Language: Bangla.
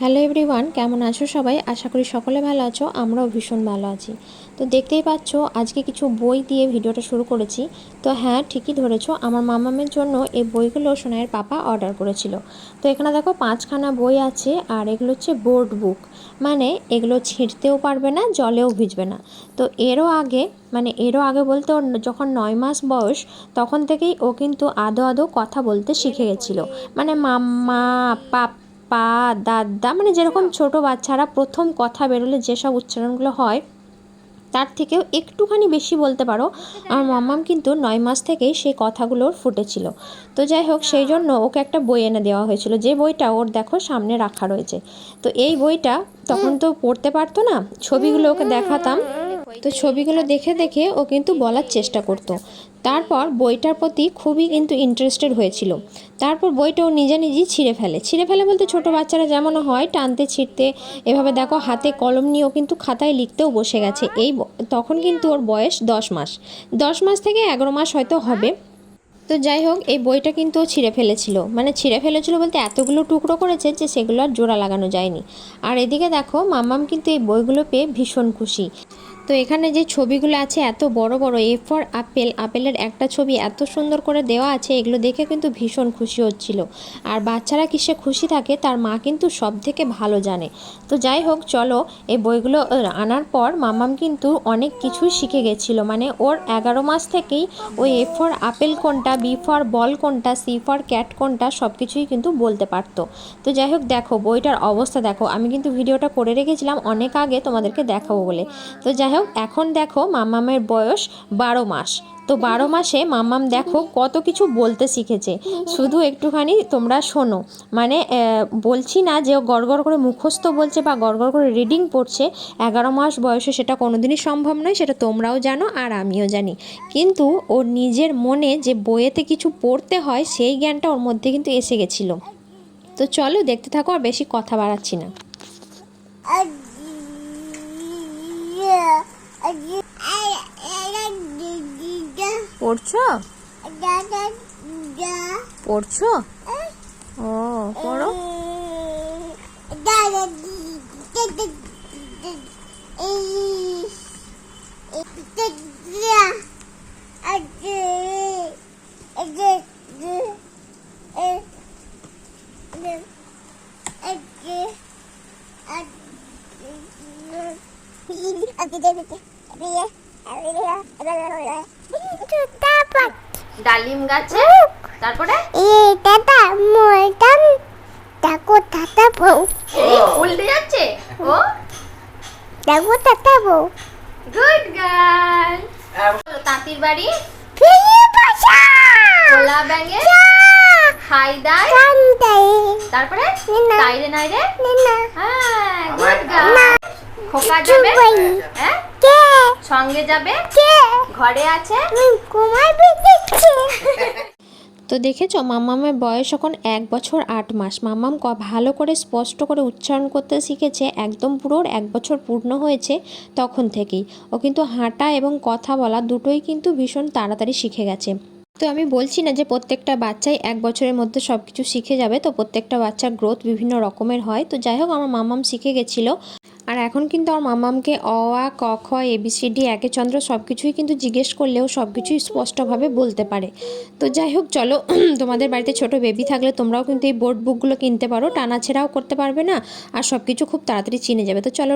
হ্যালো এভরিওয়ান, কেমন আছো সবাই? আশা করি সকলে ভালো আছো। আমরাও ভীষণ ভালো আছি। তো দেখতেই পাচ্ছ আজকে কিছু বই দিয়ে ভিডিওটা শুরু করেছি। তো হ্যাঁ, ঠিকই ধরেছো, আমার মামামের জন্য এই বইগুলো সোনাইয়ের পাপা অর্ডার করেছিল। তো এখানে দেখো 5খানা বই আছে, আর এগুলো হচ্ছে বোর্ড বুক, মানে এগুলো ছিঁড়তেও পারবে না, জলেও ভিজবে না। তো এরও আগে বলতে ওর যখন 9 মাস বয়স, তখন থেকেই ও কিন্তু আদো আদো কথা বলতে শিখে গেছিলো। মানে মাম্মা, পা, দাদা, মানে যেরকম ছোট বাচ্চারা প্রথম কথা বেরোলে যেসব উচ্চারণগুলো হয় তার থেকেও একটুখানি বেশি বলতে পারো। আমার মাম্মাম কিন্তু 9 মাস থেকেই সেই কথাগুলোর ফুটেছিল। তো যাই হোক, সেই জন্য ওকে একটা বই এনে দেওয়া হয়েছিল, যে বইটা ওর দেখো সামনে রাখা রয়েছে। তো এই বইটা তখন তো পড়তে পারতো না, ছবিগুলো ওকে দেখাতাম, তো ছবিগুলো দেখে দেখে ও কিন্তু বলার চেষ্টা করতো। তারপর বইটার প্রতি খুবই কিন্তু ইন্টারেস্টেড হয়েছিল। তারপর বইটা ও নিজে নিজেই ছিঁড়ে ফেলে বলতে ছোটো বাচ্চারা যেমন হয় টানতে ছিঁড়তে, এভাবে দেখো হাতে কলম নিয়েও কিন্তু খাতায় লিখতেও বসে গেছে। তখন কিন্তু ওর বয়স 10 মাস, 10 মাস থেকে 11 মাস হয়তো হবে। তো যাই হোক, এই বইটা কিন্তু ছিঁড়ে ফেলেছিল বলতে এতগুলো টুকরো করেছে যে সেগুলো আর জোড়া লাগানো যায়নি। আর এদিকে দেখো মাম্মাম কিন্তু এই বইগুলো পেয়ে ভীষণ খুশি। তো এখানে যে ছবিগুলো আছে এত বড় বড়, এ ফর আপেল, আপেলের একটা ছবি এত সুন্দর করে দেওয়া আছে, এগুলো দেখে কিন্তু ভীষণ খুশি হচ্ছিল। আর বাচ্চারা কিসে খুশি থাকে তার মা কিন্তু সব থেকে ভালো জানে। তো যাই হোক, চলো, এই বইগুলো আনার পর মাম্মাম কিন্তু অনেক কিছুই শিখে গেছিলো। মানে ওর 11 মাস থেকেই ওই এ ফর আপেল কোনটা, বি ফর বল কোনটা, সি ফর ক্যাট কোনটা, সব কিছুই কিন্তু বলতে পারতো। তো যাই হোক, দেখো বইটার অবস্থা দেখো, আমি কিন্তু ভিডিওটা করে রেখেছিলাম অনেক আগে তোমাদেরকে দেখাবো বলে। তো যাই হোক, এখন দেখো মাম্মামের বয়স 12 মাস। তো 12 মাসে মাম্মাম দেখো কত কিছু বলতে শিখেছে। শুধু একটুখানি তোমরা শোনো, মানে বলছি না যে ও গড়গড় করে মুখস্থ বলছে বা গড়গড় করে রিডিং পড়ছে। 11 মাস বয়সে সেটা কোনোদিনই সম্ভব নয়, সেটা তোমরাও জানো আর আমিও জানি। কিন্তু ওর নিজের মনে যে বইয়েতে কিছু পড়তে হয় সেই জ্ঞানটা ওর মধ্যে কিন্তু এসে গেছিলো। তো চলো দেখতে থাকো, আর বেশি কথা বাড়াচ্ছি না। পড়ছো পড়ছো ও পড়ো। ডালিম গাছে, তারপরে উল্টে যাচ্ছে ও, গুড গার্ল। তাঁতির বাড়ি, খোলা ব্যাঙে খাই দাই, তারপরে তাইরে নাইরে, হ্যাঁ গুড গার্ল। খোকা যাবে, হ্যাঁ সঙ্গে যাবে, ঘরে আছে। তো দেখেছো, মাম্মামের বয়স এখন 1 বছর 8 মাস। মাম্মাম ভালো করে স্পষ্ট করে উচ্চারণ করতে শিখেছে, একদম পুরো 1 বছর পূর্ণ হয়েছে তখন থেকেই। ও কিন্তু হাঁটা এবং কথা বলা দুটোই কিন্তু ভীষণ তাড়াতাড়ি শিখে গেছে। তো আমি বলছি না যে প্রত্যেকটা বাচ্চাই 1 বছরের মধ্যে সব কিছু শিখে যাবে, তো প্রত্যেকটা বাচ্চার গ্রোথ বিভিন্ন রকমের হয়। তো যাই হোক, আমার মাম্মাম শিখে গেছিলো। আর এখন কিন্তু আমার মাম্মামকে অ আ ক খ ABCD একে চন্দ্র সব কিছুই কিন্তু জিজ্ঞেস করলেও সব কিছুই স্পষ্টভাবে বলতে পারে। তো যাই হোক, চলো, তোমাদের বাড়িতে ছোট বেবি থাকলে তোমরাও কিন্তু এই বোর্ড বুকগুলো কিনতে পারো, টানাছেড়াও করতে পারবে না, আর সব কিছু খুব তাড়াতাড়ি চিনে যাবে। তো চলো,